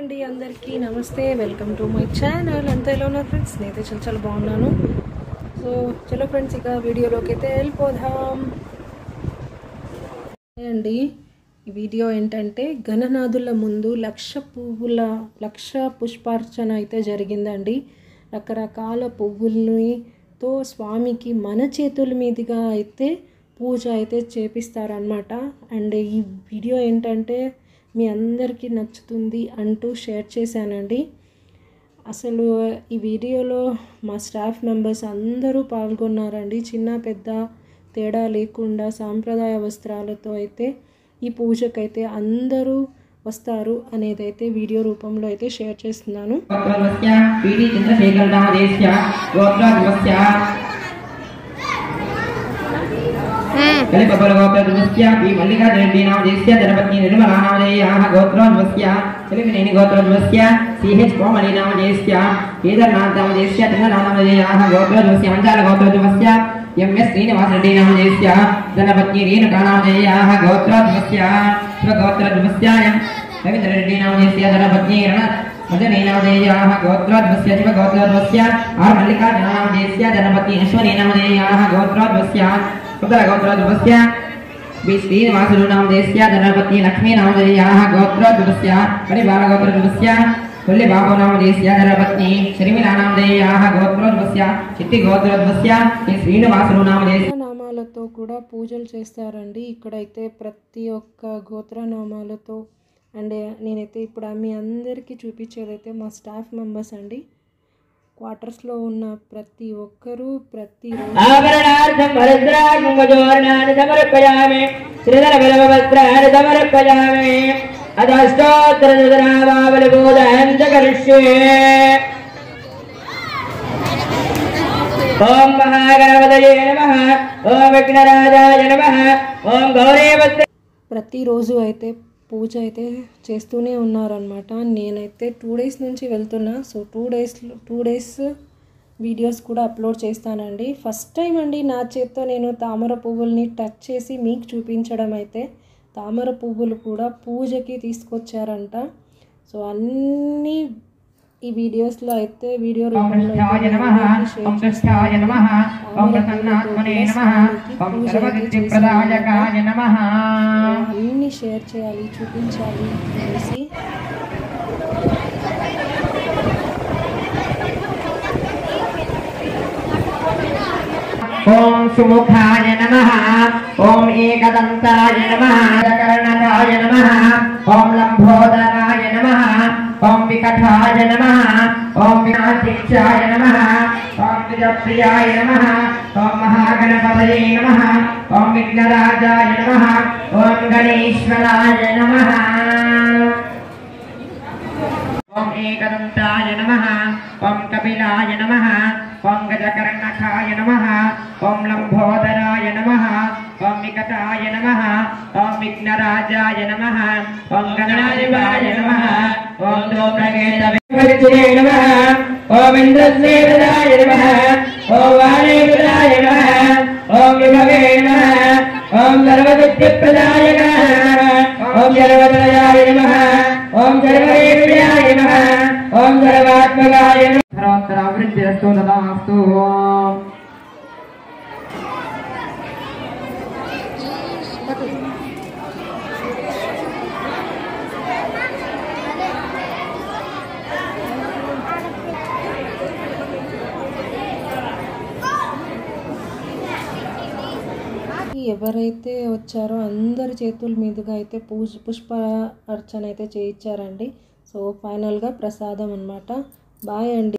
అండి అందరికీ నమస్తే వెల్కమ్ టు మై ఛానల్ అంతా ఎలా ఉన్నారు ఫ్రెండ్స్ నేనైతే చాలా బాగున్నాను సో చలో ఫ్రెండ్స్ ఇక వీడియోలోకి అయితే వెళ్ళిపోదాం అండి ఈ వీడియో ఏంటంటే గణనాథుల ముందు లక్ష పుష్పార్చన అయితే జరిగిందండి రకరకాల పువ్వులతో స్వామికి మన చేతుల మీదుగా అయితే పూజ అయితే చేపిస్తారన్నమాట అండ్ ఈ వీడియో ఏంటంటే మీ అందరికీ నచ్చుతుంది అంటూ షేర్ చేశానండి అసలు ఈ వీడియోలో మా స్టాఫ్ మెంబర్స్ అందరూ పాల్గొన్నారండి చిన్న పెద్ద తేడా లేకుండా సాంప్రదాయ వస్త్రాలతో అయితే ఈ పూజకైతే అందరూ వస్తారు అనేది అయితే వీడియో రూపంలో అయితే షేర్ చేస్తున్నాను कलिपबलगोत्रद्वस्य पी मल्लिकादेवी नामधेयस्य धनपत्नी निर्मला नामधेयाः गोत्रोद्वस्य कलिमिनेनि गोत्रोद्वस्य सीएच कोमली नामधेयस्य केदारनाथ नामधेयस्य चन्द्रनाथ नामधेयाः गोत्रोद्वस्य मञ्जाल गोत्रोद्वस्य एमएस श्रीनिवास रेड्डी नामधेयस्य धनपत्नी रेणुका नामधेयाः गोत्रोद्वस्य शिवगोत्रोद्वस्य रवीन्द्र रेड्डी नामधेयस्य धनपत्नी मदनी नामधेयाः गोत्रोद्वस्य शिवगोत्रोद्वस्य आर मल्लिकार्जुन नामधेयस्य धनपत्नी अश्वनी नामधेयाः गोत्रोद्वस्य उत्तरगोत्रोद्वस्य बी श्रीनिवासुलु नामधेयस्य धनपत्नी लक्ष्मी नामधेयाः गोत्रोद्वस्य परिबालगोत्रोद्वस्य तुल्यबाबु नामधेयस्य धनपत्नी शर्मिला नामधेयाः गोत्रोद्वस्य चिट्टिगोत्रोद्वस्य बी श्रीनिवासुलु नामधेयस्य నామాలతో కూడా పూజలు చేస్తారండి ఇక్కడైతే ప్రతి ఒక్క గోత్రనామాలతో అండ్ నేనైతే ఇప్పుడు మీ అందరికీ చూపించేదైతే మా స్టాఫ్ మెంబర్స్ అండి క్వార్టర్స్లో ఉన్న ప్రతి ఒక్కరూ ప్రతి ఆభరణార్థం వరద్రాగం వజోర్ణాన్ని సమర్పయామి శ్రీధర బలవస్త్రాన్ని సమర్పయామి అదష్టోత్తర ధనావావలిబోధం కరిష్యే ఓం మహాగణపతయే నమః ఓం విఘ్నరాజాయ నమః ఓం గౌరీవత్ర ప్రతిరోజు అయితే పూజ అయితే చేస్తూనే ఉన్నారనమాట నేనైతే 2 డేస్ నుంచి వెళ్తున్నా సో 2 డేస్ వీడియోస్ కూడా అప్లోడ్ చేస్తానండి ఫస్ట్ టైం అండి నా చేత్తో నేను తామర పువ్వుల్ని టచ్ చేసి మీకు చూపించడం అయితే తామర పువ్వులు కూడా పూజకి తీసుకొచ్చారంట సో అన్నీ ఈ వీడియోస్లో అయితే వీడియో రూపంలో అన్నీ షేర్ చేయాలి చూపించాలి అనేసి ఓం సుముఖాయ నమః ఓం ఏకదంతాయ నమః కర్ణకాయ నమః ఓం లంబోదరాయ నమః ఓం వికటాయ నమః ఓం వినాశిక్షాయ నమః ఓం విజప్రియాయ నమః ఓం మహాగణపతయే నమః ఓం విఘ్నరాజాయ నమః ఓం గణేశ్వరాయ నమః ఓం ఏకదంతాయ నమః ఓం కపిలాయ నమః ఓం గజకర్ణకాయ నమః ఓం లంబోదరాయ నమః ఓం వికటాయ నమః ఓం విఘ్నరాజాయ నమః ఓం గణాధిపాయ నమః ఓం ధూమ్రకేతవే నమః ఓం ఇంద్రసేనాయ నమః ఓం వాణీప్రదాయ నమః ఓం విభవే నమః ఓం సర్వవిద్యప్రదాయ నమః ఓం జగవదయాయ నమః ఓం జగవేద్యాయ నమః ఓం సర్వాత్మకాయ నమః ధరోత్తరావృద్ధిరస్తు తదాస్తు ఎవరైతే వచ్చారో అందరి చేతుల మీదుగా అయితే పుష్ప అర్చన అయితే చేయించారండి సో ఫైనల్గా ప్రసాదం అన్నమాట బాయ్ అండి